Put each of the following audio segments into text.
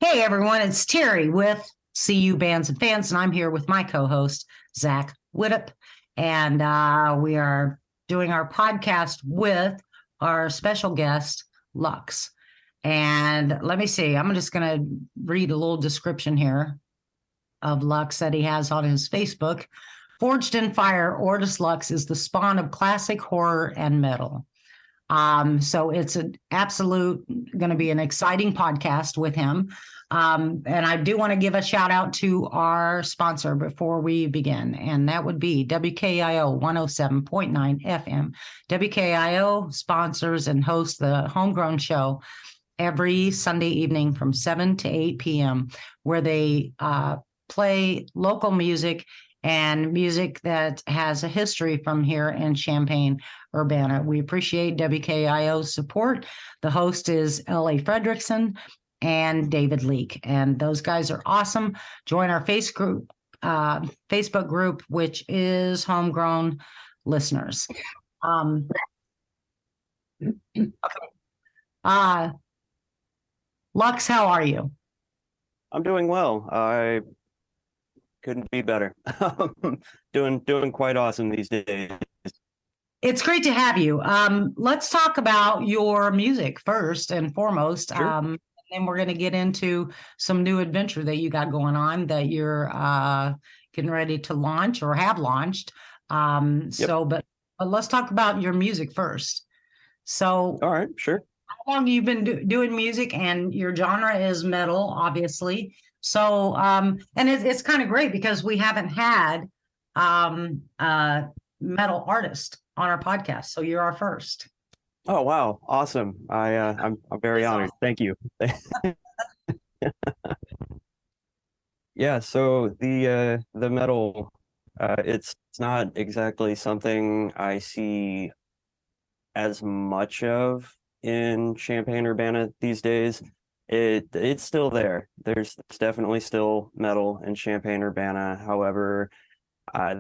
Hey everyone, it's Terry with CU Bands and Fans, and I'm here with my co-host Zach Widdop, and we are doing our podcast with our special guest Lux. And let me see, I'm just going to read a little description here of Lux that he has on his Facebook. Forged in fire, Ortus Lux is the spawn of classic horror and metal. So it's an absolute going to be an exciting podcast with him. And I do want to give a shout out to our sponsor before we begin, and that would be WKIO 107.9 FM. WKIO sponsors and hosts the Homegrown Show every Sunday evening from 7 to 8 p.m., where they play local music and music that has a history from here in Champaign-Urbana. We appreciate WKIO's support. The host is L.A. Fredrickson and David Leake, and those guys are awesome. Join our Facebook group, which is Homegrown Listeners. Okay. Lux, how are you? I'm doing well. I couldn't be better. doing quite awesome these days. It's great to have you. Let's talk about your music first and foremost. Sure. And then we're going to get into some new adventure that you got going on that you're getting ready to launch or have launched. But let's talk about your music first. So, all right, sure. How long have you been doing music? And your genre is metal, obviously. So, and it's kind of great because we haven't had metal artist on our podcast, so you're our first. Oh wow, awesome! I'm very honored. Thank you. Yeah, so the metal, it's not exactly something I see as much of in Champaign-Urbana these days. It's still there. There's definitely still metal in Champaign-Urbana. However,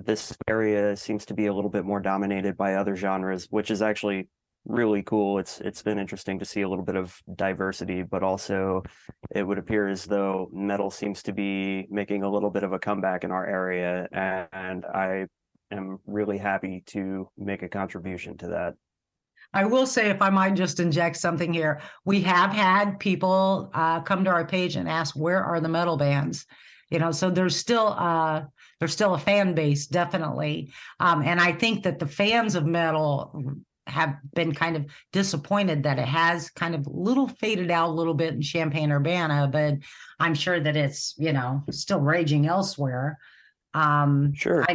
this area seems to be a little bit more dominated by other genres, which is actually really cool. It's been interesting to see a little bit of diversity, but also it would appear as though metal seems to be making a little bit of a comeback in our area, and I am really happy to make a contribution to that. I will say, if I might just inject something here, we have had people come to our page and ask, where are the metal bands? So there's still a fan base, definitely. And I think that the fans of metal have been kind of disappointed that it has kind of little faded out a little bit in Champaign-Urbana, but I'm sure that it's, still raging elsewhere. Sure.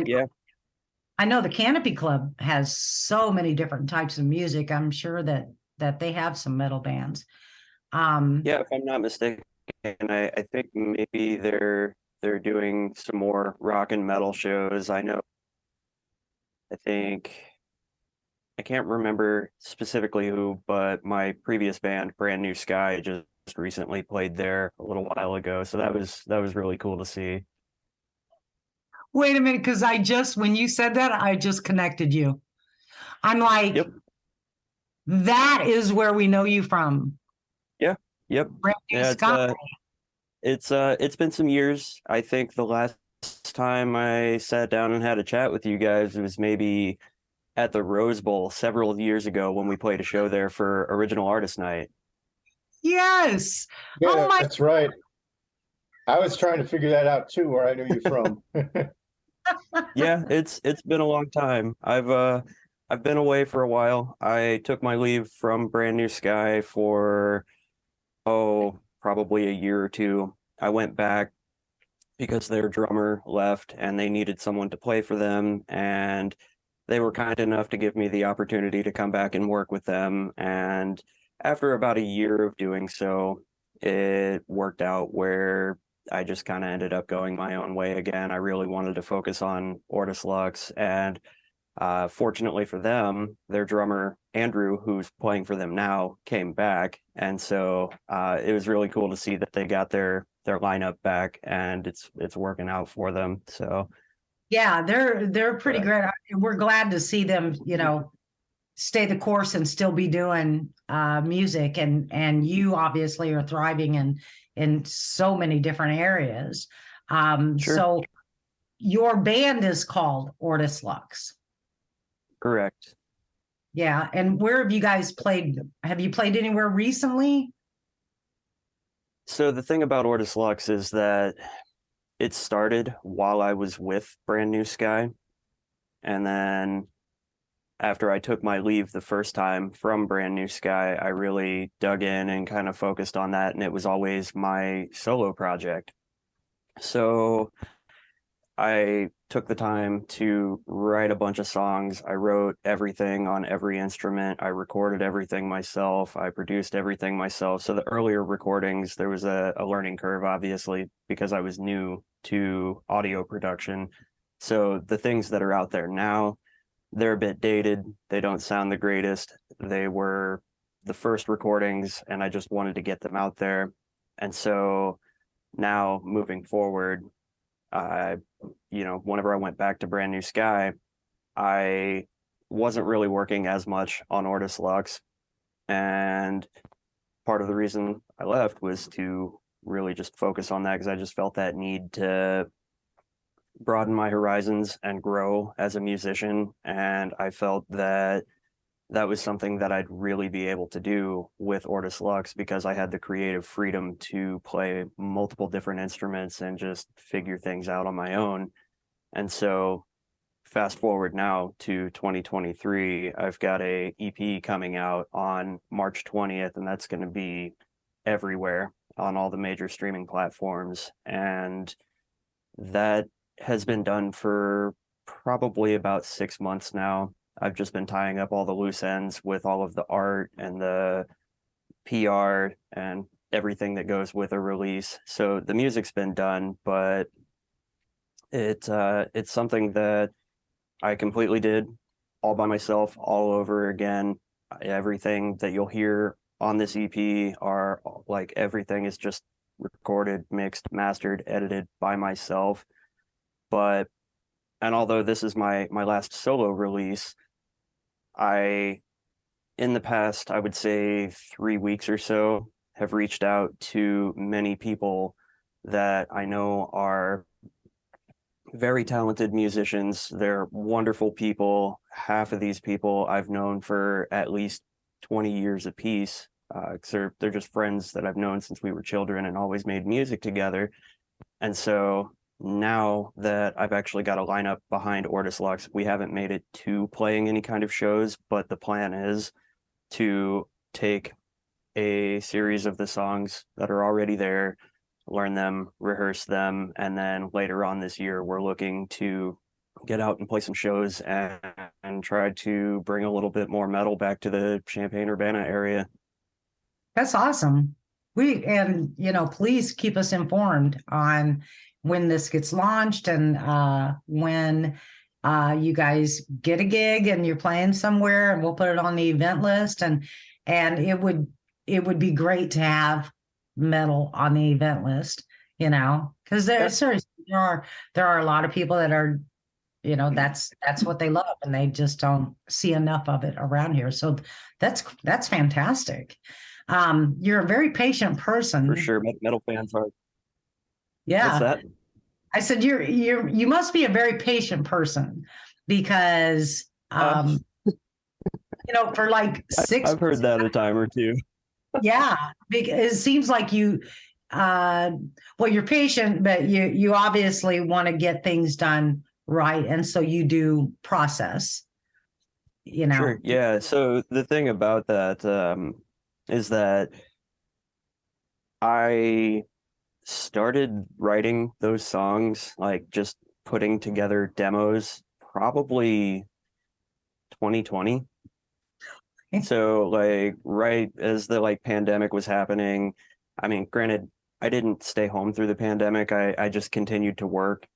I know the Canopy Club has so many different types of music. I'm sure that they have some metal bands. Yeah, if I'm not mistaken, I think maybe they're doing some more rock and metal shows. I think I can't remember specifically who, but my previous band, Brand New Sky, just recently played there a little while ago. So that was really cool to see. Wait a minute, because when you said that, I just connected you. I'm like, yep. That is where we know you from. Yeah, yep. Brand New Sky. It's been some years. I think the last time I sat down and had a chat with you guys was maybe at the Rose Bowl several years ago when we played a show there for Original Artist Night. Yes. Yeah, that's right. I was trying to figure that out too, where I knew you from. Yeah, it's been a long time. I've been away for a while. I took my leave from Brand New Sky for probably a year or two. I went back because their drummer left and they needed someone to play for them, and they were kind enough to give me the opportunity to come back and work with them. And after about a year of doing so, it worked out where I just kind of ended up going my own way again. I really wanted to focus on Ortus Lux, and fortunately for them, their drummer, Andrew, who's playing for them now, came back. And so it was really cool to see that they got their lineup back, and it's working out for them. So yeah, they're pretty great. We're glad to see them, stay the course and still be doing music, and you obviously are thriving in so many different areas. Sure. So your band is called Ortus Lux. Correct. Yeah. And where have you guys played? Have you played anywhere recently? So the thing about Ortus Lux is that it started while I was with Brand New Sky. And then after I took my leave the first time from Brand New Sky, I really dug in and kind of focused on that. And it was always my solo project. So I took the time to write a bunch of songs. I wrote everything on every instrument. I recorded everything myself. I produced everything myself. So the earlier recordings, there was a learning curve, obviously, because I was new to audio production. So the things that are out there now, they're a bit dated. They don't sound the greatest. They were the first recordings, and I just wanted to get them out there. And so now moving forward, whenever I went back to Brand New Sky, I wasn't really working as much on Ortus Lux. And part of the reason I left was to really just focus on that, because I just felt that need to broaden my horizons and grow as a musician. And I felt that that was something that I'd really be able to do with Ortus Lux, because I had the creative freedom to play multiple different instruments and just figure things out on my own. And so fast forward now to 2023, I've got a EP coming out on March 20th, and that's going to be everywhere on all the major streaming platforms. And that has been done for probably about 6 months now. I've just been tying up all the loose ends with all of the art and the PR and everything that goes with a release. So the music's been done, but it's something that I completely did all by myself, all over again. Everything that you'll hear on this EP are like, everything is just recorded, mixed, mastered, edited by myself. And although this is my last solo release, in the past, I would say 3 weeks or so, have reached out to many people that I know are very talented musicians. They're wonderful people. Half of these people I've known for at least 20 years apiece. 'Cause they're just friends that I've known since we were children and always made music together. And so now that I've actually got a lineup behind Ortus Lux, we haven't made it to playing any kind of shows, but the plan is to take a series of the songs that are already there, learn them, rehearse them, and then later on this year, we're looking to get out and play some shows and try to bring a little bit more metal back to the Champaign-Urbana area. That's awesome. Please keep us informed on when this gets launched, and when you guys get a gig and you're playing somewhere, and we'll put it on the event list. And it would be great to have metal on the event list, because there are a lot of people that are, that's what they love, and they just don't see enough of it around here. So that's fantastic. You're a very patient person. For sure, metal fans are. Yeah. What's that? I said you must be a very patient person, because for like six. I've heard that a time or two. Yeah, because it seems like you're patient, but you obviously want to get things done right, and so you do process. Sure. Yeah. So the thing about that is that I started writing those songs, like just putting together demos, probably 2020. So like right as the pandemic was happening, I mean, granted, I didn't stay home through the pandemic. I just continued to work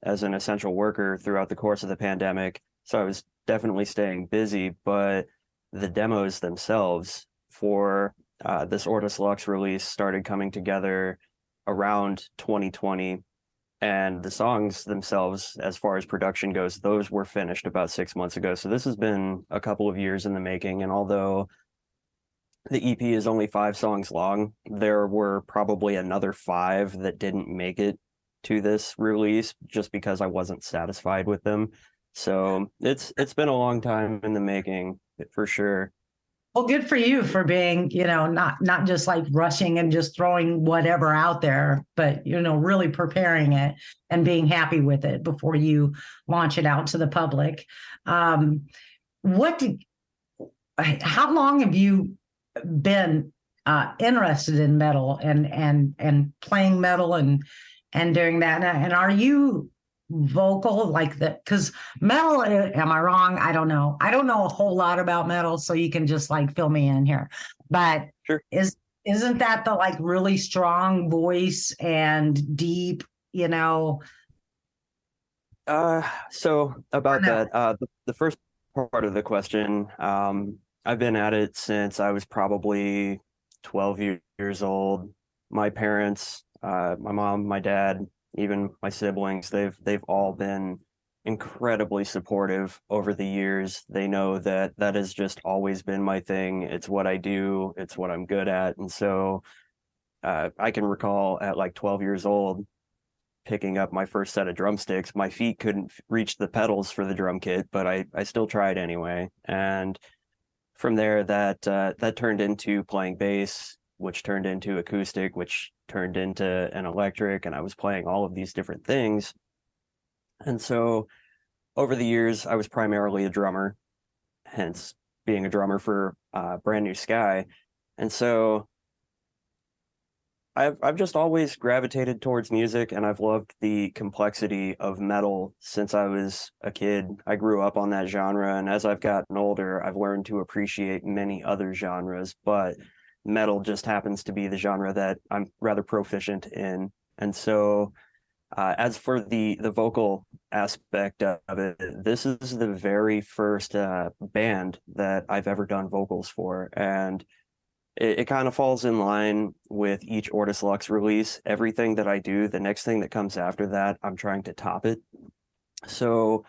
as an essential worker throughout the course of the pandemic. So I was definitely staying busy, but the demos themselves for this Ortus Lux release started coming together around 2020. And the songs themselves, as far as production goes, those were finished about 6 months ago. So this has been a couple of years in the making. And although the EP is only 5 songs long, there were probably another 5 that didn't make it to this release just because I wasn't satisfied with them. So it's been a long time in the making for sure. Well, good for you for being, not just like rushing and just throwing whatever out there, but, really preparing it and being happy with it before you launch it out to the public. What did, how long have you been interested in metal and playing metal and doing that? And are you vocal like that? Because metal, am I wrong? I don't know. I don't know a whole lot about metal, so you can just like fill me in here. But Sure. Isn't that the like really strong voice and deep, So about that, the first part of the question, I've been at it since I was probably 12 years old. My parents, my mom, my dad, even my siblings, they've all been incredibly supportive over the years. They know that that has just always been my thing. It's what I do. It's what I'm good at. And so I can recall at like 12 years old picking up my first set of drumsticks. My feet couldn't reach the pedals for the drum kit, but I still tried anyway. And from there, that turned into playing bass, which turned into acoustic, which turned into an electric, and I was playing all of these different things. And so over the years, I was primarily a drummer, hence being a drummer for Brand New Sky. And so I've just always gravitated towards music, and I've loved the complexity of metal since I was a kid. I grew up on that genre, and as I've gotten older, I've learned to appreciate many other genres, but metal just happens to be the genre that I'm rather proficient in. And so as for the vocal aspect of it, this is the very first band that I've ever done vocals for, and it kind of falls in line with each Ortus Lux release. Everything that I do, the next thing that comes after that, I'm trying to top it. So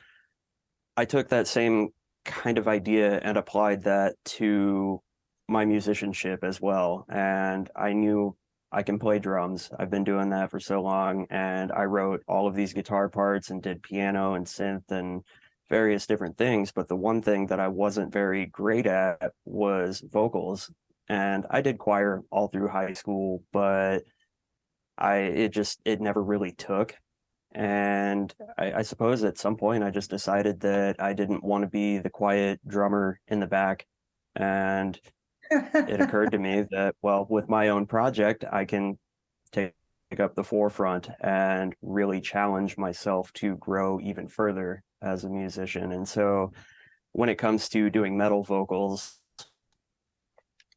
I took that same kind of idea and applied that to my musicianship as well. And I knew I can play drums. I've been doing that for so long. And I wrote all of these guitar parts and did piano and synth and various different things. But the one thing that I wasn't very great at was vocals. And I did choir all through high school, but it never really took. And I suppose at some point I just decided that I didn't want to be the quiet drummer in the back. And it occurred to me that, well, with my own project, I can take up the forefront and really challenge myself to grow even further as a musician. And so when it comes to doing metal vocals,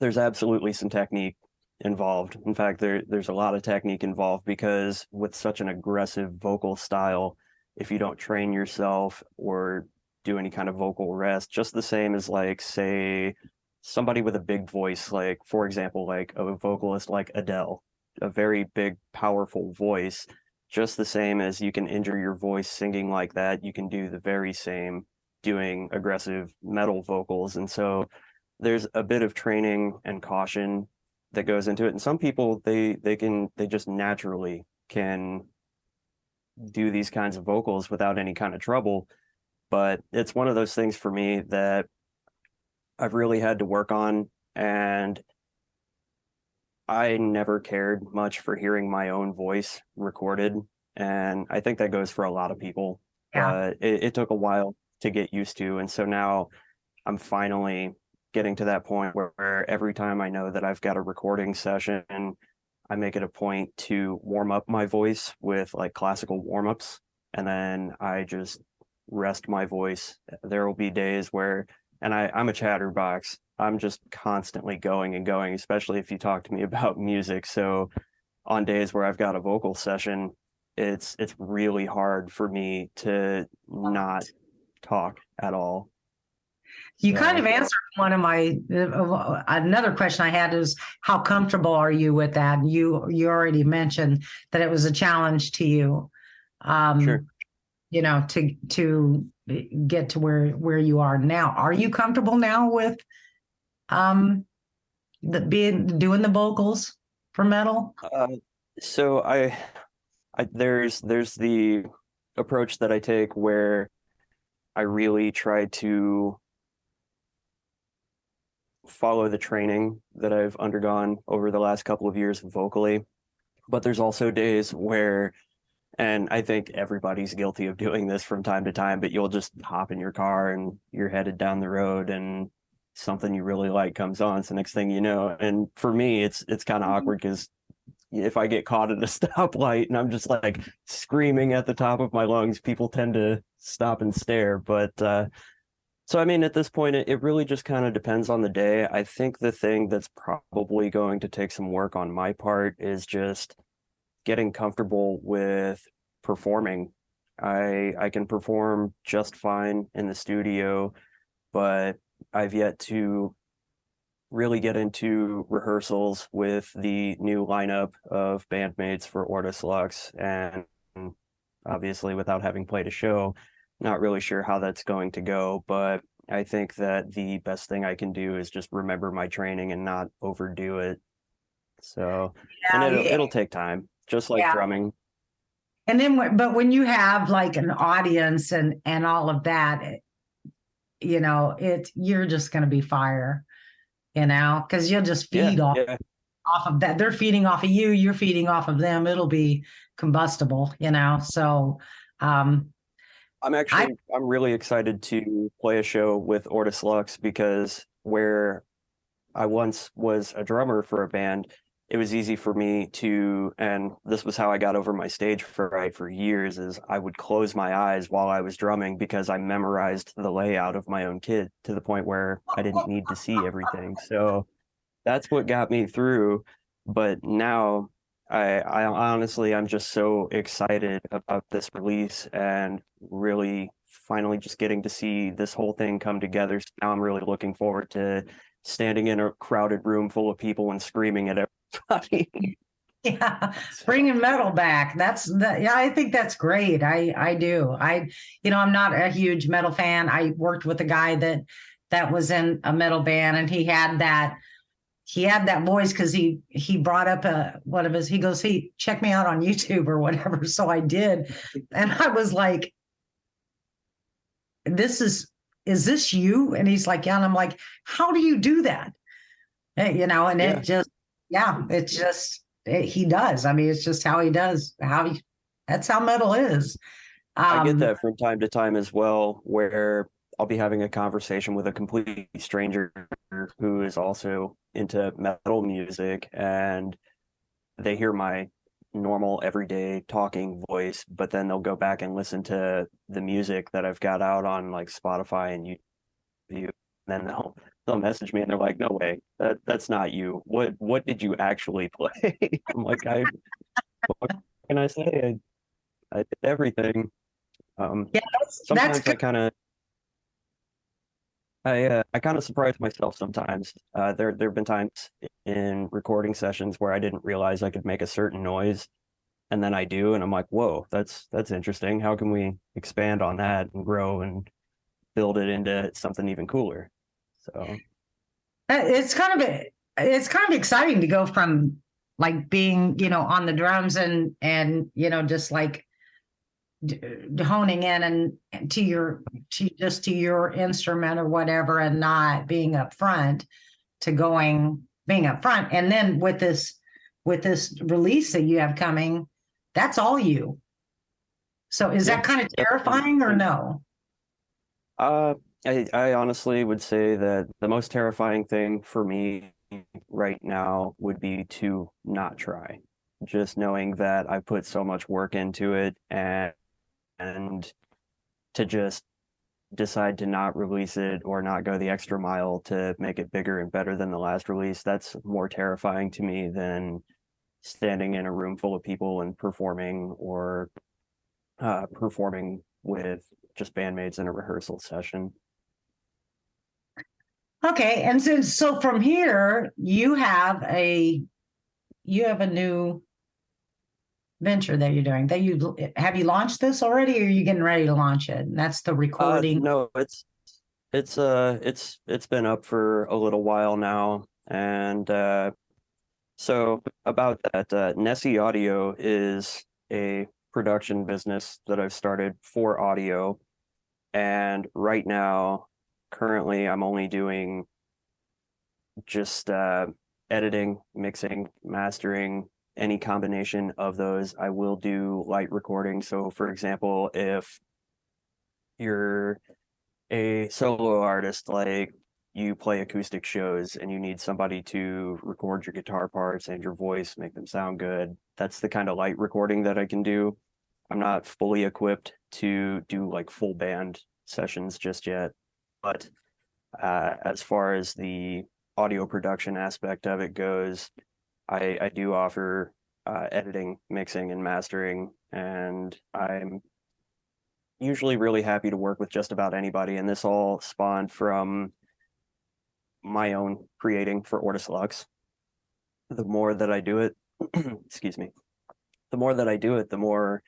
there's absolutely some technique involved. In fact, there's a lot of technique involved because with such an aggressive vocal style, if you don't train yourself or do any kind of vocal rest, just the same as like, say, somebody with a big voice, like, for example, like a vocalist like Adele, a very big, powerful voice, just the same as you can injure your voice singing like that, you can do the very same doing aggressive metal vocals. And so there's a bit of training and caution that goes into it. And some people, they just naturally can do these kinds of vocals without any kind of trouble. But it's one of those things for me that I've really had to work on. And I never cared much for hearing my own voice recorded. And I think that goes for a lot of people. Yeah. It took a while to get used to. And so now I'm finally getting to that point where every time I know that I've got a recording session, I make it a point to warm up my voice with like classical warm-ups, and then I just rest my voice. There will be days where, and I'm a chatterbox, I'm just constantly going and going, especially if you talk to me about music. So on days where I've got a vocal session, it's really hard for me to not talk at all. You kind of answered one of my another question I had is how comfortable are you with that? You already mentioned that it was a challenge to you. Sure. you know, to get to where you are now. Are you comfortable now with doing the vocals for metal? So there's the approach that I take where I really try to follow the training that I've undergone over the last couple of years vocally. But there's also days where, and I think everybody's guilty of doing this from time to time, but you'll just hop in your car and you're headed down the road and something you really like comes on. So next thing you know, and for me, it's kind of awkward because if I get caught at a stoplight and I'm just like screaming at the top of my lungs, people tend to stop and stare. But so, I mean, at this point, it really just kind of depends on the day. I think the thing that's probably going to take some work on my part is just getting comfortable with performing. I can perform just fine in the studio, but I've yet to really get into rehearsals with the new lineup of bandmates for Ortus Lux. And obviously, without having played a show, not really sure how that's going to go. But I think that the best thing I can do is just remember my training and not overdo it. So, and it'll take time, just like drumming. And then, but when you have like an audience and all of that, you know, you're just going to be fire, you know, because you'll just feed off of that. They're feeding off of you, you're feeding off of them. It'll be combustible, you know. So I'm really excited to play a show with Ortus Lux because where I once was a drummer for a band, it was easy for me to, and this was how I got over my stage fright for years, is I would close my eyes while I was drumming because I memorized the layout of my own kit to the point where I didn't need to see everything. So that's what got me through. But now I honestly, I'm just so excited about this release and really finally just getting to see this whole thing come together. So now I'm really looking forward to standing in a crowded room full of people and screaming at everybody. Yeah, bringing metal back. Yeah, I think that's great. I do. You know, I'm not a huge metal fan. I worked with a guy that was in a metal band, and he had that voice because he brought up one of his, he goes, "Hey, check me out on YouTube or whatever." So I did. And I was like, is this you? And he's like, "Yeah." And I'm like, "How do you do that?" You know, and it just, it's just, he does. I mean, it's just how he does, that's how metal is. I get that from time to time as well, where I'll be having a conversation with a complete stranger who is also into metal music, and they hear my normal everyday talking voice, but then they'll go back and listen to the music that I've got out on like Spotify and YouTube, and then they'll message me and they're like, "No way, that's not you. What did you actually play?" I'm like, what can I say? I did everything. Sometimes I kind of surprise myself sometimes. There have been times in recording sessions where I didn't realize I could make a certain noise, and then I do, and I'm like, "Whoa, that's interesting. How can we expand on that and grow and build it into something even cooler?" So it's kind of exciting to go from like being, you know, on the drums and you know, just like honing in and to your instrument or whatever, and not being up front, to being up front. And then with this release that you have coming, that's all you. So is that kind of terrifying or no? I honestly would say that the most terrifying thing for me right now would be to not try. Just knowing that I put so much work into it and to just decide to not release it or not go the extra mile to make it bigger and better than the last release, that's more terrifying to me than standing in a room full of people and performing or performing with just bandmates in a rehearsal session. Okay, and so from here you have a new venture that you're doing? That you have you launched this already, or are you getting ready to launch it? And that's the recording. No, it's been up for a little while now, and so about that, Nessie Audio is a production business that I've started for audio, and right now, currently, I'm only doing just editing, mixing, mastering, any combination of those. I will do light recording. So, for example, if you're a solo artist, like you play acoustic shows and you need somebody to record your guitar parts and your voice, make them sound good, that's the kind of light recording that I can do. I'm not fully equipped to do like full band sessions just yet, but as far as the audio production aspect of it goes, I do offer editing, mixing, and mastering, and I'm usually really happy to work with just about anybody. And this all spawned from my own creating for Ortus Lux. The more that I do it, excuse me, the more that I do it, the more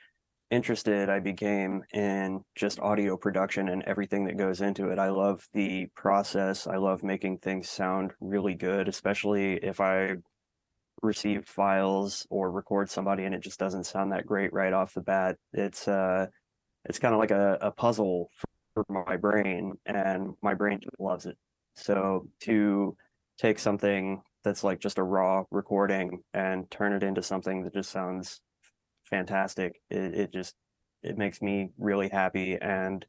interested I became in just audio production and everything that goes into it. I love the process. I love making things sound really good, especially if I receive files or record somebody and it just doesn't sound that great right off the bat. It's kind of like a puzzle for my brain, and my brain just loves it. So to take something that's like just a raw recording and turn it into something that just sounds fantastic, it makes me really happy. And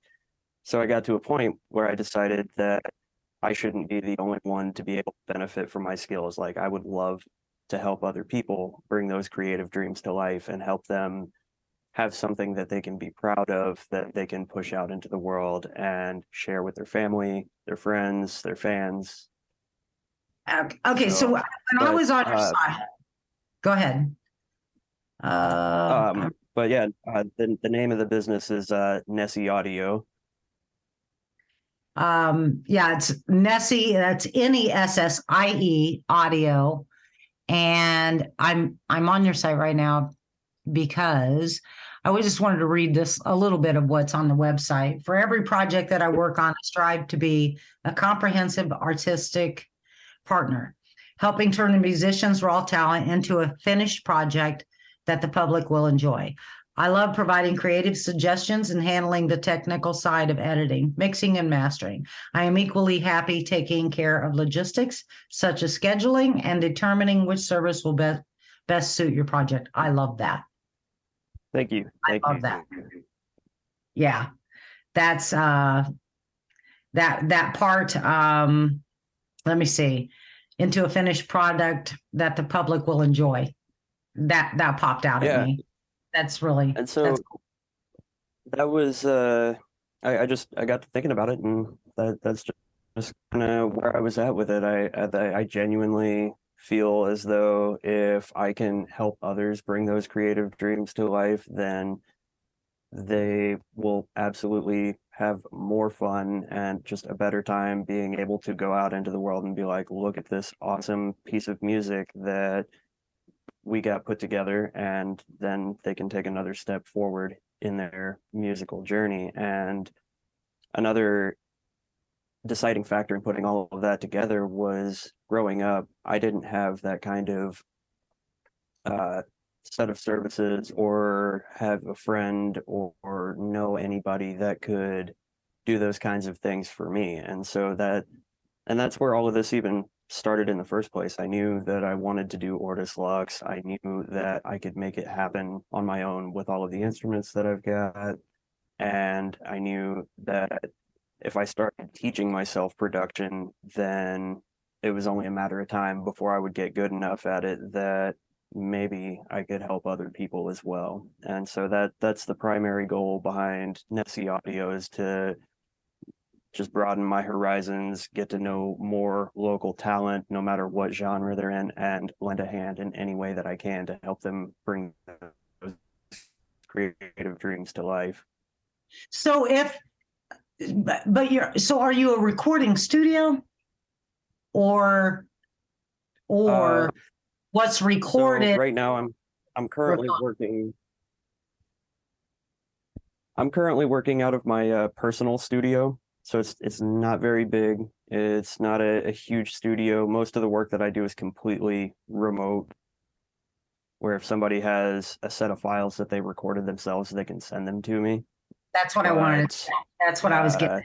so I got to a point where I decided that I shouldn't be the only one to be able to benefit from my skills. Like, I would love to help other people bring those creative dreams to life and help them have something that they can be proud of, that they can push out into the world and share with their family, their friends, their fans. Okay, so when I was on your side, go ahead. But yeah, the name of the business is Nessie Audio. Yeah, it's Nessie. That's Nessie audio, and I'm on your site right now because I just wanted to read this a little bit of what's on the website. For every project that I work on, I strive to be a comprehensive artistic partner, helping turn the musician's raw talent into a finished project that the public will enjoy. I love providing creative suggestions and handling the technical side of editing, mixing, and mastering. I am equally happy taking care of logistics, such as scheduling and determining which service will best suit your project. I love that. Thank you. I love that. Yeah, that's that part. Let me see, into a finished product that the public will enjoy. That popped out at me. That's really, and so that's cool. That was I got to thinking about it, and that's just kind of where I was at with it. I genuinely feel as though if I can help others bring those creative dreams to life, then they will absolutely have more fun and just a better time being able to go out into the world and be like, look at this awesome piece of music that we got put together, and then they can take another step forward in their musical journey. And another deciding factor in putting all of that together was growing up, I didn't have that kind of set of services or have a friend or know anybody that could do those kinds of things for me. And that's where all of this even started in the first place. I knew that I wanted to do Ortus Lux. I knew that I could make it happen on my own with all of the instruments that I've got. And I knew that if I started teaching myself production, then it was only a matter of time before I would get good enough at it that maybe I could help other people as well. And so that's the primary goal behind Nessie Audio, is to just broaden my horizons, get to know more local talent, no matter what genre they're in, and lend a hand in any way that I can to help them bring those creative dreams to life. So are you a recording studio or what's recorded? So right now I'm currently working. I'm currently working out of my personal studio, so it's not very big. It's not a huge studio. Most of the work that I do is completely remote, where if somebody has a set of files that they recorded themselves, they can send them to me. That's what I wanted. But That's what I was getting.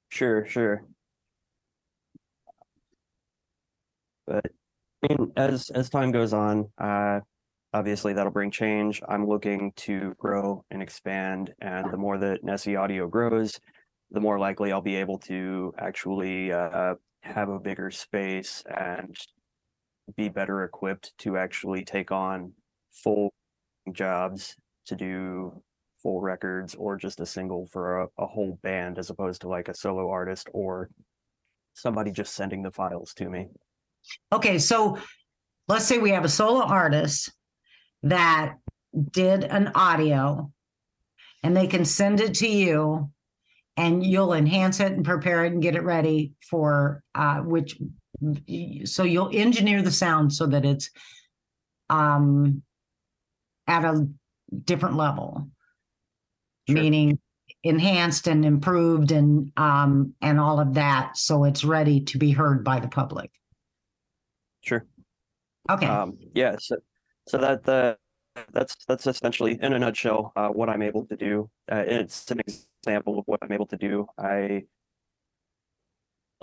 Sure. But I mean, as time goes on, obviously that'll bring change. I'm looking to grow and expand, and the more that Nessie Audio grows, the more likely I'll be able to actually have a bigger space and be better equipped to actually take on full jobs to do full records or just a single for a whole band as opposed to like a solo artist or somebody just sending the files to me. Okay, so let's say we have a solo artist that did an audio and they can send it to you and you'll enhance it and prepare it and get it ready for so you'll engineer the sound so that it's at a different level. Sure. Meaning enhanced and improved and all of that, so it's ready to be heard by the public. Sure. Okay. Yeah. So that's essentially in a nutshell what I'm able to do. It's an example of what I'm able to do.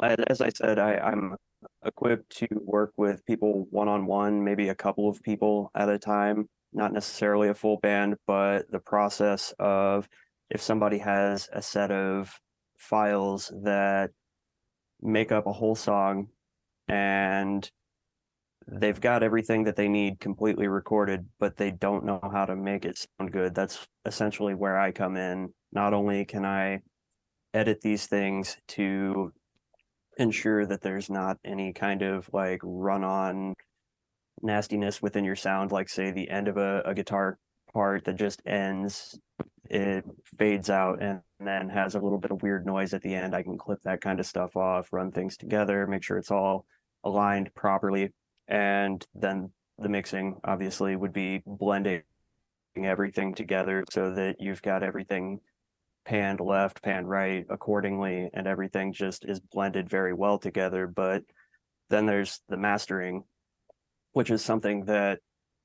As I said, I'm equipped to work with people one-on-one, maybe a couple of people at a time, not necessarily a full band, but the process of if somebody has a set of files that make up a whole song and they've got everything that they need completely recorded, but they don't know how to make it sound good. That's essentially where I come in. Not only can I edit these things to ensure that there's not any kind of like run-on nastiness within your sound, like say the end of a guitar part that just ends, it fades out and then has a little bit of weird noise at the end. I can clip that kind of stuff off, run things together, make sure it's all aligned properly. And then the mixing obviously would be blending everything together so that you've got everything panned left, panned right accordingly, and everything just is blended very well together. But then there's the mastering, which is something that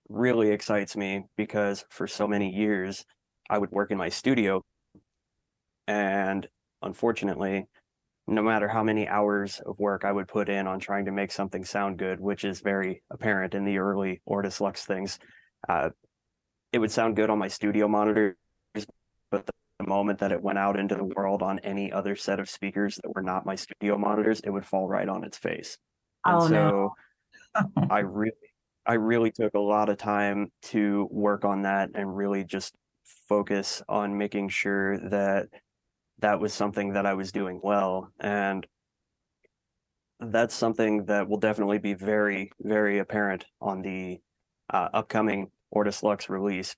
really excites me because for so many years I would work in my studio and unfortunately, no matter how many hours of work I would put in on trying to make something sound good, which is very apparent in the early Ortus Lux things, it would sound good on my studio monitors, but the moment that it went out into the world on any other set of speakers that were not my studio monitors, it would fall right on its face. And no. I really took a lot of time to work on that and really just focus on making sure that that was something that I was doing well. And that's something that will definitely be very, very apparent on the upcoming Ortus Lux release.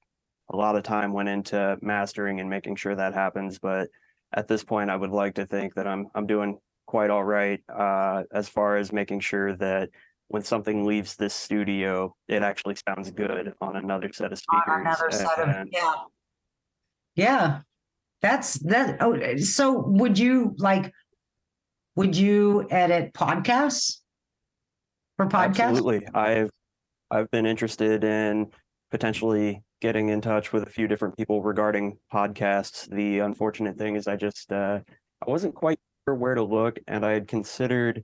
A lot of time went into mastering and making sure that happens, but at this point, I would like to think that I'm doing quite all right as far as making sure that when something leaves this studio, it actually sounds good on another set of speakers. On another set of, yeah. That's that. Oh, so would you edit podcasts for podcasts? Absolutely. I've been interested in potentially getting in touch with a few different people regarding podcasts. The unfortunate thing is I wasn't quite sure where to look, and I had considered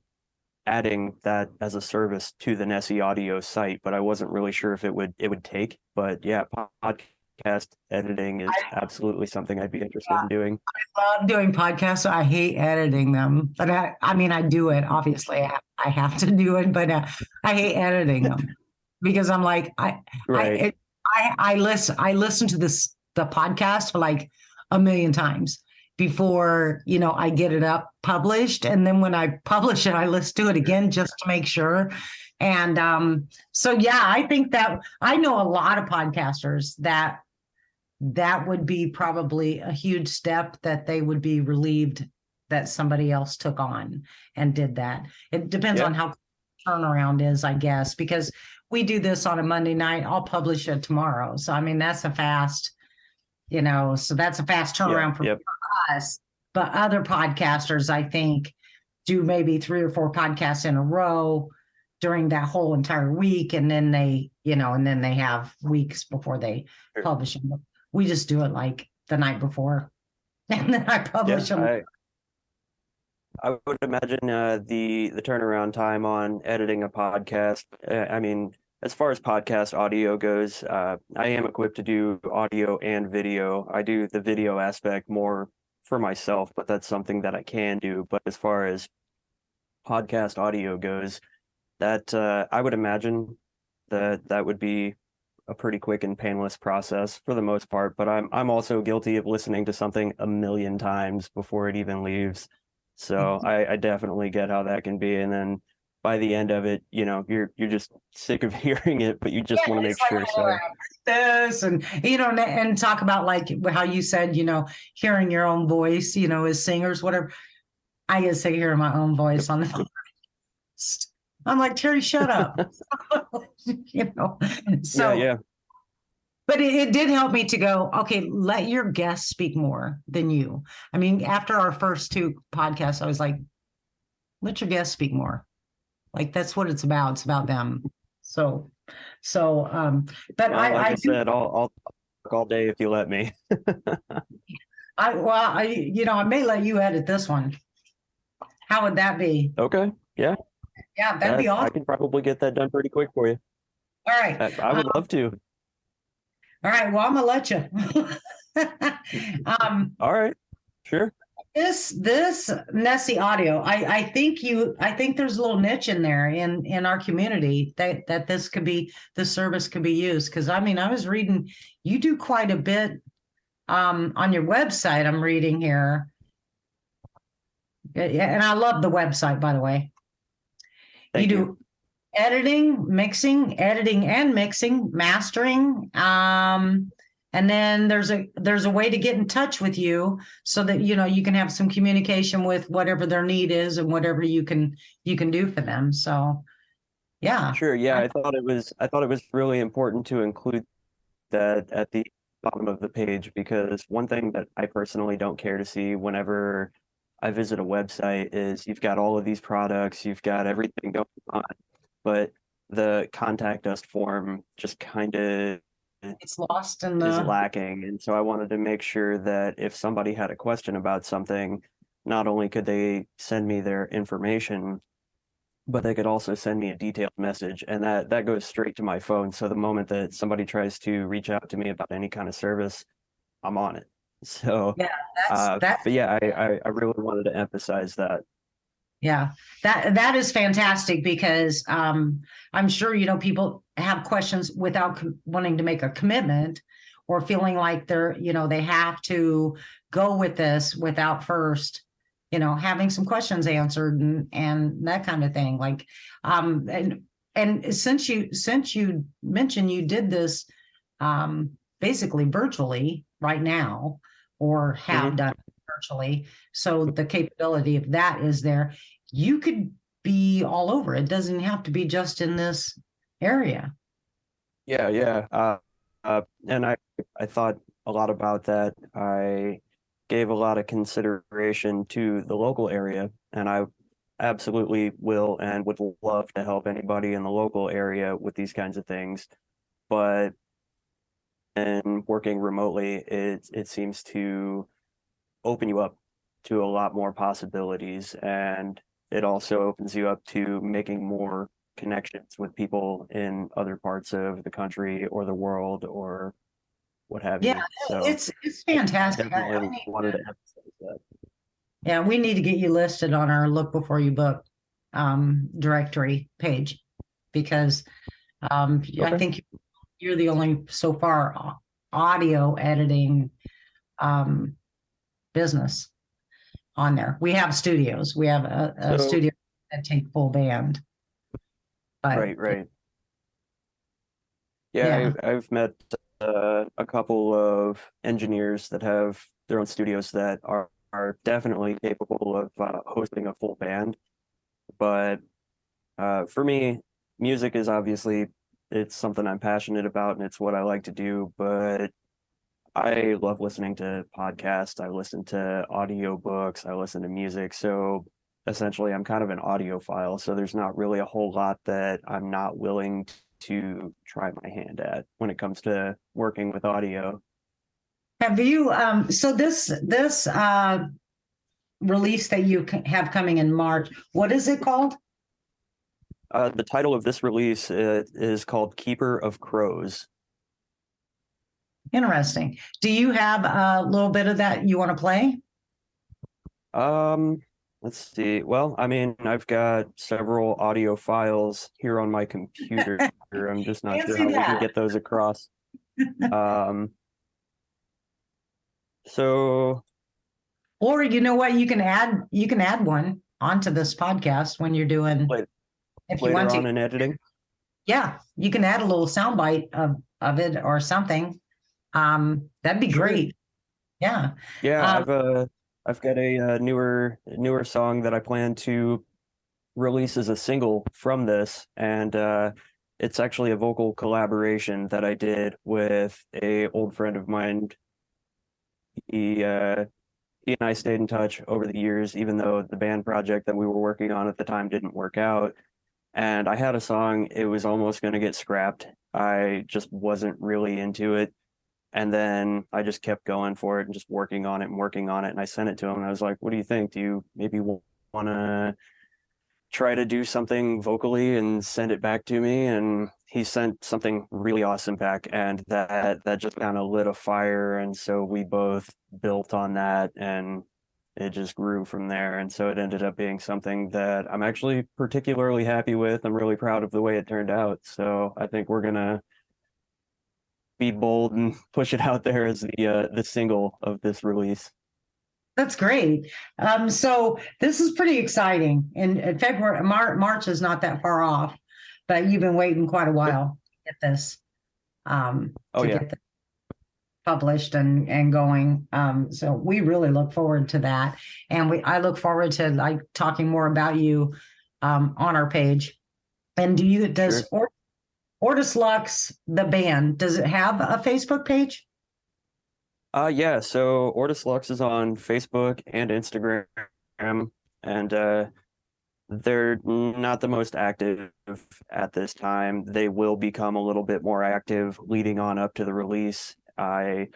adding that as a service to the Nessie Audio site, but I wasn't really sure if it would take. But yeah, podcast editing is absolutely something I'd be interested in doing. I love doing podcasts. I hate editing them, but I mean, I do it. Obviously, I have to do it, but I hate editing them because I'm like, I listen to the podcast for like a million times before, I get it up published. And then when I publish it, I listen to it again just to make sure. And so, yeah, I think that I know a lot of podcasters that would be probably a huge step that they would be relieved that somebody else took on and did that. It depends on how turnaround is, I guess, because we do this on a Monday night, I'll publish it tomorrow. So, I mean, that's a fast, so that's a fast turnaround for Yep. us. But other podcasters, I think, do maybe 3 or 4 podcasts in a row during that whole entire week. And then they have weeks before they Sure. publish them. We just do it like the night before. And then I publish them. I would imagine the turnaround time on editing a podcast. I mean, as far as podcast audio goes, I am equipped to do audio and video. I do the video aspect more for myself, but that's something that I can do. But as far as podcast audio goes, that I would imagine that would be a pretty quick and painless process for the most part. But I'm also guilty of listening to something a million times before it even leaves. So I definitely get how that can be. And then by the end of it, you're just sick of hearing it, but you just want to make sure. So this and talk about like how you said, hearing your own voice, as singers, whatever. I get sick of hearing my own voice on the podcast. I'm like, Terry, shut up. So yeah. But it did help me to go, okay, let your guests speak more than you. I mean, after our first 2 podcasts, I was like, let your guests speak more. Like, that's what it's about. It's about them. But Well, like I said, I'll talk all day if you let me. I may let you edit this one. How would that be? Okay. Yeah. Yeah, that'd be awesome. I can probably get that done pretty quick for you. All right. I would love to. All right. Well, I'm gonna let you. All right. Sure. This Nessie audio, I think there's a little niche in there in our community that this service could be used. Because I mean, I was reading, you do quite a bit on your website. I'm reading here. And I love the website, by the way. Thank you you. do editing and mixing, mastering. And then there's a way to get in touch with you so that you can have some communication with whatever their need is and whatever you can do for them. So yeah. Sure. Yeah, I thought it was really important to include that at the bottom of the page, because one thing that I personally don't care to see whenever I visit a website is you've got all of these products, you've got everything going on, but the contact us form just kind of It's lost in is the lacking. And so I wanted to make sure that if somebody had a question about something, not only could they send me their information, but they could also send me a detailed message, and that goes straight to my phone. So the moment that somebody tries to reach out to me about any kind of service, I'm on it. So yeah, but yeah, I really wanted to emphasize that. Yeah, that is fantastic because I'm sure people have questions without wanting to make a commitment or feeling like they have to go with this without first having some questions answered and that kind of thing. Like and since you mentioned you did this basically virtually right now or have done virtually, so the capability of that is there. You could be all over. It doesn't have to be just in this area. Yeah. And I thought a lot about that. I gave a lot of consideration to the local area, and I absolutely will and would love to help anybody in the local area with these kinds of things. But in working remotely, it seems to open you up to a lot more possibilities, and it also opens you up to making more connections with people in other parts of the country or the world or what have you. So it's fantastic. definitely wanted to emphasize that. Yeah, we need to get you listed on our Look Before You Book directory page because Okay. I think you're the only so far audio editing business on there. We have studios. We have a studio that take full band. But, Right. Yeah, I've met a couple of engineers that have their own studios that are definitely capable of hosting a full band. But for me, music is obviously it's something I'm passionate about and it's what I like to do, but I love listening to podcasts. I listen to audiobooks. I listen to music. So essentially, I'm kind of an audiophile. So there's not really a whole lot that I'm not willing to try my hand at when it comes to working with audio. Have you so this release that you have coming in March, what is it called? The title of this release is called Keeper of Crows. Interesting. Do you have a little bit of that you want to play? Let's see. Well, I mean, I've got several audio files here on my computer. I'm just not sure how we can get those across. So, or you know what, you can add one onto this podcast when you're doing if you want later to. on in editing. Yeah, you can add a little soundbite of it or something. That'd be Sure. great. Yeah. Yeah, I've got a newer song that I plan to release as a single from this, and it's actually a vocal collaboration that I did with a old friend of mine. He and I stayed in touch over the years, even though the band project that we were working on at the time didn't work out. And I had a song, it was almost going to get scrapped. I just wasn't really into it. And then I just kept going for it and just working on it and working on it. And I sent it to him and I was like, what do you think? Do you maybe want to try to do something vocally and send it back to me? And he sent something really awesome back, and that just kind of lit a fire. And so we both built on that, and it just grew from there. And so it ended up being something that I'm actually particularly happy with. I'm really proud of the way it turned out. So I think we're gonna be bold and push it out there as the single of this release. That's great. So this is pretty exciting. In February, March is not that far off, but you've been waiting quite a while to get this get this published and going. So we really look forward to that, and I look forward to like talking more about you on our page. And does Ortus Lux, the band, does it have a Facebook page? Yeah, so Ortus Lux is on Facebook and Instagram, and they're not the most active at this time. They will become a little bit more active leading on up to the release. I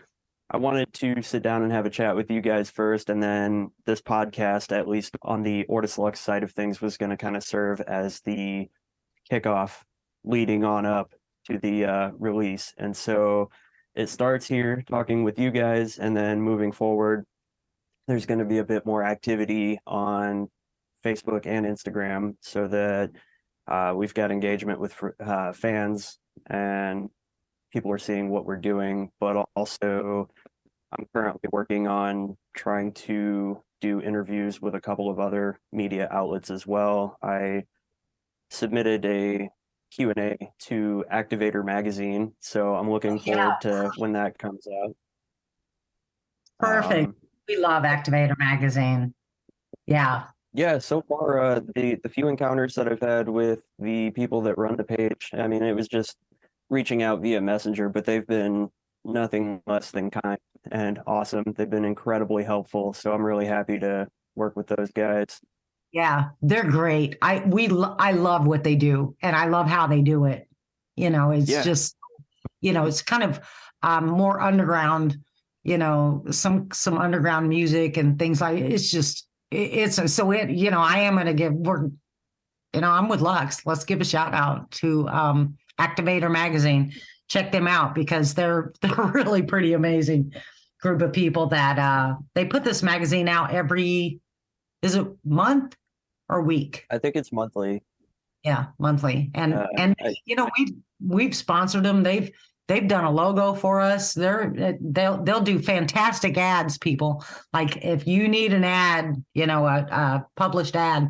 wanted to sit down and have a chat with you guys first, and then this podcast, at least on the Ortus Lux side of things, was going to kind of serve as the kickoff leading on up to the release. And so it starts here talking with you guys, and then moving forward, there's going to be a bit more activity on Facebook and Instagram so that we've got engagement with fans and people are seeing what we're doing. But also, I'm currently working on trying to do interviews with a couple of other media outlets as well. I submitted a Q&A to Activator magazine, so I'm looking forward to when that comes out. Perfect. We love Activator magazine. Yeah. Yeah, so far the few encounters that I've had with the people that run the page, I mean, it was just reaching out via Messenger, but they've been nothing less than kind and awesome. They've been incredibly helpful, so I'm really happy to work with those guys. Yeah, they're great. I love what they do, and I love how they do it. It's just, it's kind of more underground, some underground music and things like it's just so I am going to I'm with Lux. Let's give a shout out to Activator magazine. Check them out because they're really pretty amazing group of people that they put this magazine out is it month or week? I think it's monthly. Yeah, monthly. And we've sponsored them. They've done a logo for us. They'll do fantastic ads, people. Like if you need an ad, a published ad,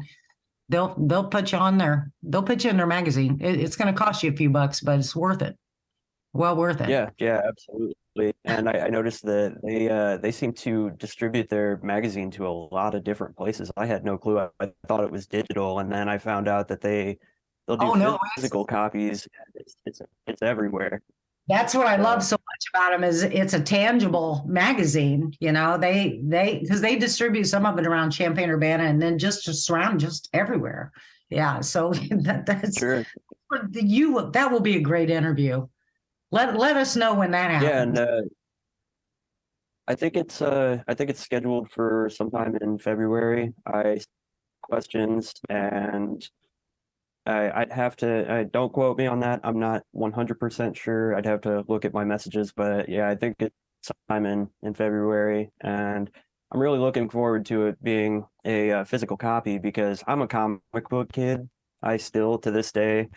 they'll put you on there. They'll put you in their magazine. It's going to cost you a few bucks, but it's worth it. Well worth it. Yeah, absolutely. And I noticed that they seem to distribute their magazine to a lot of different places. I had no clue. I thought it was digital, and then I found out that they they'll do Oh no, physical copies. It's everywhere. that's what I love So so much about them is it's a tangible magazine. You know, they because they distribute some of it around Champaign-Urbana and then just around just everywhere. Yeah, so that's sure. that will be a great interview. Let us know when that Yeah, happens. and I think it's scheduled for sometime in February. I questions and I'd have to don't quote me on that. I'm not 100% sure. I'd have to look at my messages, but yeah, I think it's sometime in February, and I'm really looking forward to it being a physical copy because I'm a comic book kid. I still to this day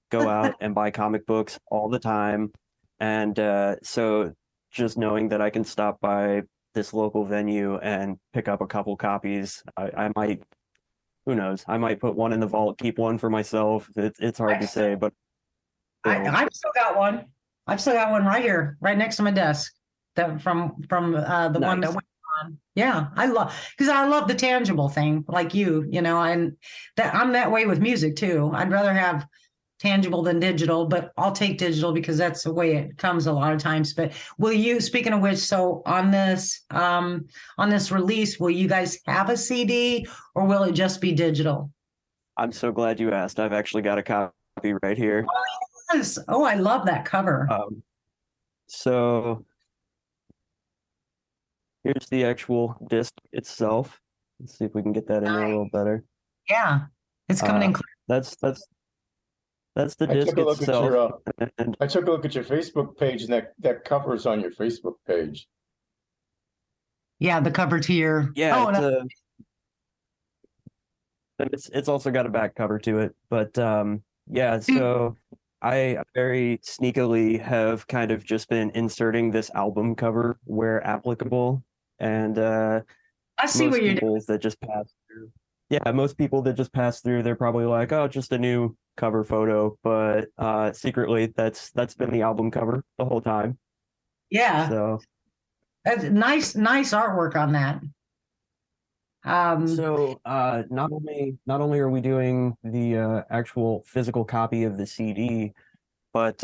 go out and buy comic books all the time, and so just knowing that I can stop by this local venue and pick up a couple copies, I might who knows? I might put one in the vault, keep one for myself. It's hard to say, but still, I've still got one. I've still got one right here, right next to my desk. That from the one that nice. went on. Yeah, I love the tangible thing, like you know, and that I'm that way with music too. I'd rather have tangible than digital, but I'll take digital because that's the way it comes a lot of times. But will you, speaking of which, so on this release, will you guys have a CD or will it just be digital? I'm so glad you asked. I've actually got a copy right here. Yes. Oh, I love that cover. Um, so here's the actual disc itself. Let's see if we can get that in there a little better. Yeah. It's coming in clear. That's that's the I disc took a look at itself. your And I took a look at your Facebook page, and that cover is on your Facebook page. Yeah, the cover to your yeah, oh no. it's also got a back cover to it. But yeah, so I very sneakily have kind of just been inserting this album cover where applicable. And I see most what you're doing. people that just pass through, yeah, most people that just pass through, they're probably like, oh, just a new cover photo. But secretly, that's been the album cover the whole time. Yeah. So That's nice artwork on that. So not only are we doing the actual physical copy of the CD, but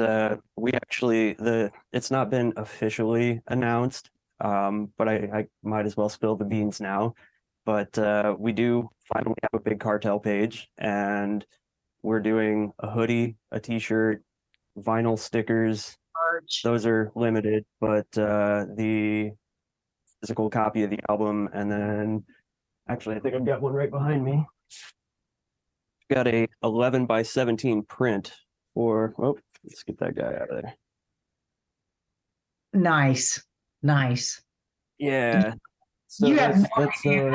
we actually the it's not been officially announced, but I might as well spill the beans now. But we do finally have a big cartel page, and we're doing a hoodie, a t-shirt, vinyl stickers. Merch. Those are limited, but the physical copy of the album, and then actually I think I've got one right behind me. Got a 11 by 17 print for, oh, let's get that guy out of there. Nice. Nice. Yeah. So You have no that's idea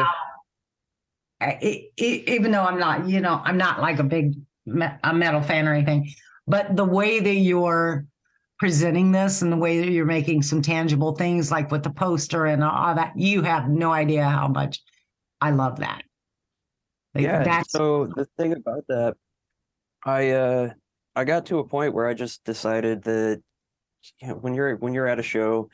how even though I'm not, you know, I'm not like a metal fan or anything, but the way that you're presenting this and the way that you're making some tangible things like with the poster and all that, you have no idea how much I love that. Like yeah, that's so the thing about that, I got to a point where I just decided that when you're at a show,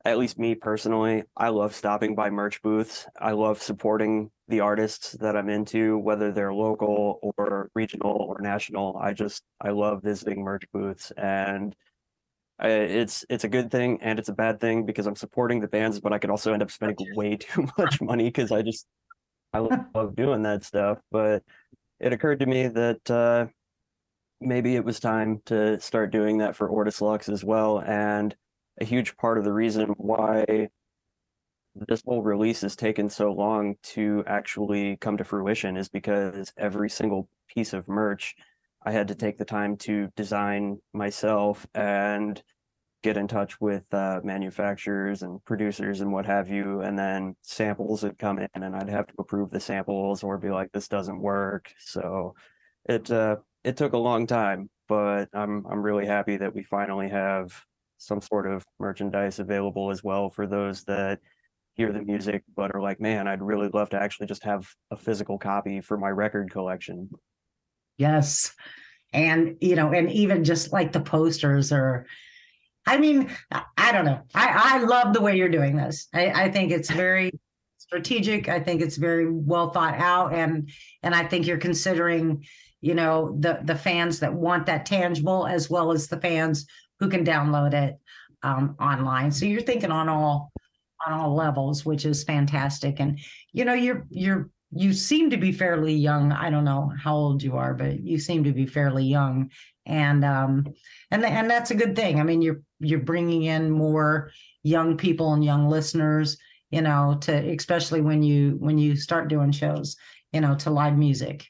at least me personally, I love stopping by merch booths. I love supporting the artists that I'm into, whether they're local or regional or national. I love visiting merch booths, and it's a good thing and it's a bad thing because I'm supporting the bands, but I could also end up spending way too much money because I love doing that stuff. But it occurred to me that maybe it was time to start doing that for Ortus Lux as well. And a huge part of the reason why this whole release has taken so long to actually come to fruition is because every single piece of merch I had to take the time to design myself and get in touch with manufacturers and producers and what have you, and then samples would come in and I'd have to approve the samples or be like, this doesn't work. So it took a long time, but I'm really happy that we finally have some sort of merchandise available as well for those that hear the music but are like, man, I'd really love to actually just have a physical copy for my record collection. yes. And you know, and even just like the posters or I mean, I don't know. I love the way you're doing this. I think it's very strategic. I think it's very well thought out, and I think you're considering, the fans that want that tangible, as well as the fans who can download it online. So you're thinking on all levels, which is fantastic. And you seem to be fairly young. I don't know how old you are, but you seem to be fairly young, and that's a good thing. I mean, you're bringing in more young people and young listeners, to especially when you start doing shows, to live music.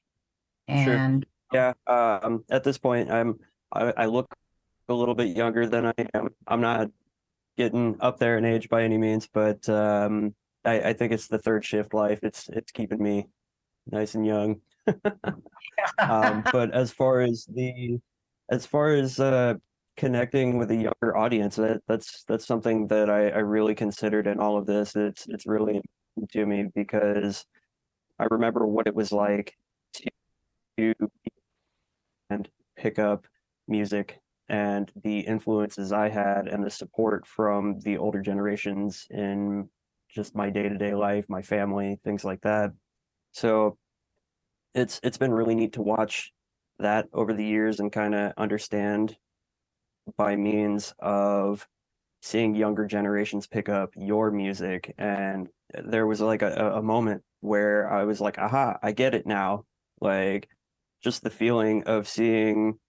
And sure. Yeah, at this point, I look a little bit younger than I am. I'm not getting up there in age by any means, but I think it's the third shift life. It's keeping me nice and young. But as far as connecting with a younger audience, that's something that I really considered in all of this. It's really important to me because I remember what it was like to and pick up music and the influences I had and the support from the older generations in just my day-to-day life, my family, things like that. So it's been really neat to watch that over the years and kind of understand by means of seeing younger generations pick up your music. And there was like a moment where I was like, aha, I get it now. Like just the feeling of seeing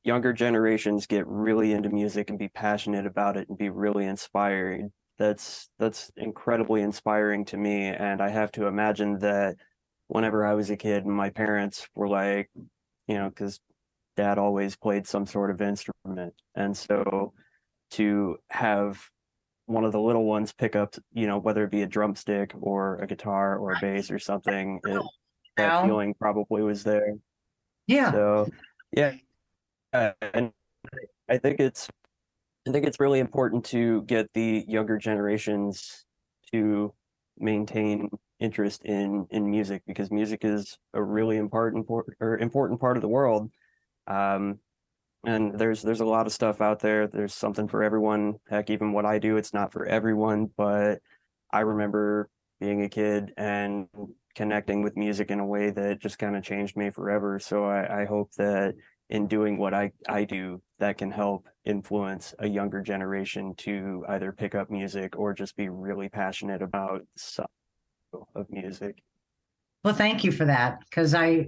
younger generations get really into music and be passionate about it and be really inspired. That's incredibly inspiring to me. And I have to imagine that whenever I was a kid and my parents were like, because dad always played some sort of instrument. And so to have one of the little ones pick up, whether it be a drumstick or a guitar or a bass or something, that feeling probably was there. Yeah. So, yeah. And I think it's really important to get the younger generations to maintain interest in music because music is a really important part of the world. And there's a lot of stuff out there. There's something for everyone. Heck, even what I do, it's not for everyone, but I remember being a kid and connecting with music in a way that just kind of changed me forever. So I hope that in doing what I do, that can help influence a younger generation to either pick up music or just be really passionate about some of music. Well, thank you for that, because that's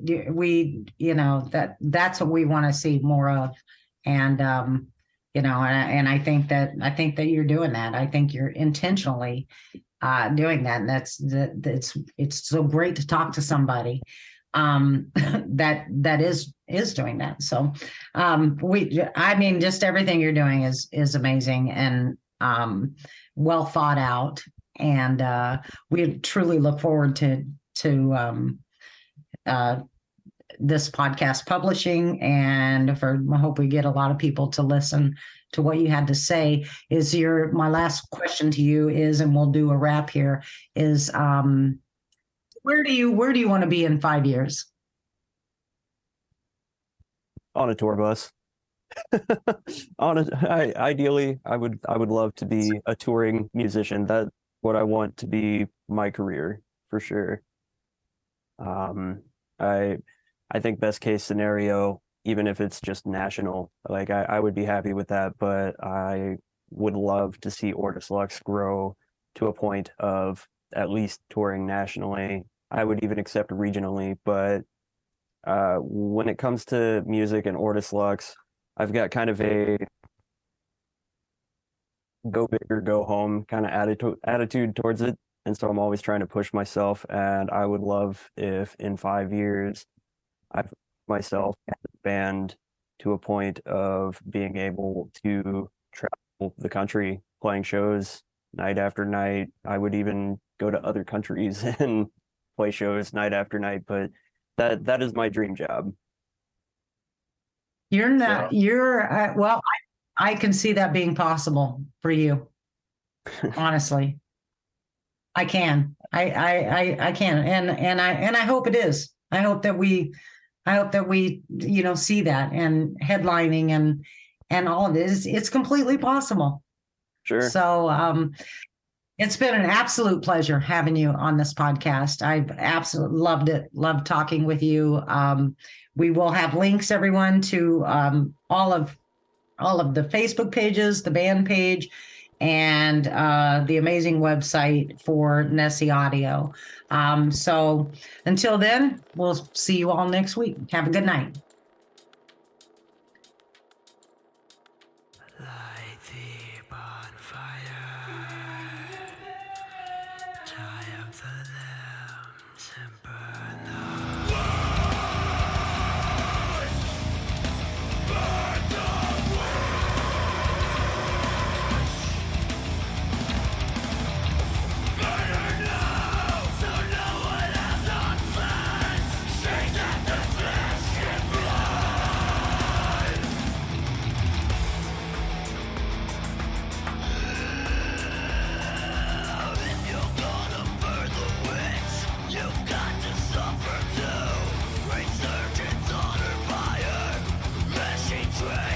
what we want to see more of, and and I think that you're doing that. I think you're intentionally doing that, and it's so great to talk to somebody that is doing that. So just everything you're doing is amazing and well thought out, and we truly look forward to this podcast publishing, and I hope we get a lot of people to listen to what you had to say. My last question to you is, and we'll do a wrap here, is where do you want to be in 5 years? On a tour bus. Ideally, I would love to be a touring musician. That's what I want to be my career for sure. I think best case scenario, even if it's just national, like I would be happy with that, but I would love to see Ortus Lux grow to a point of at least touring nationally. I would even accept regionally, but when it comes to music and Ortus Lux, I've got kind of a go big or go home kind of attitude towards it. And so I'm always trying to push myself. And I would love if in 5 years, I've myself and the band to a point of being able to travel the country, playing shows night after night. I would even go to other countries and play shows night after night. But that is my dream job. You're not, well, I can see that being possible for you. Honestly, I can. I can. And I hope it is. I hope that we, see that, and headlining and all of this. It's completely possible. Sure. So, It's been an absolute pleasure having you on this podcast. I've absolutely loved it. Loved talking with you. We will have links, everyone, to all of the Facebook pages, the band page, and the amazing website for Nessie Audio. So until then, we'll see you all next week. Have a good night. Light the bonfire, tie up the limbs and burn the You've got to suffer too. Resurgence on her fire, meshing train.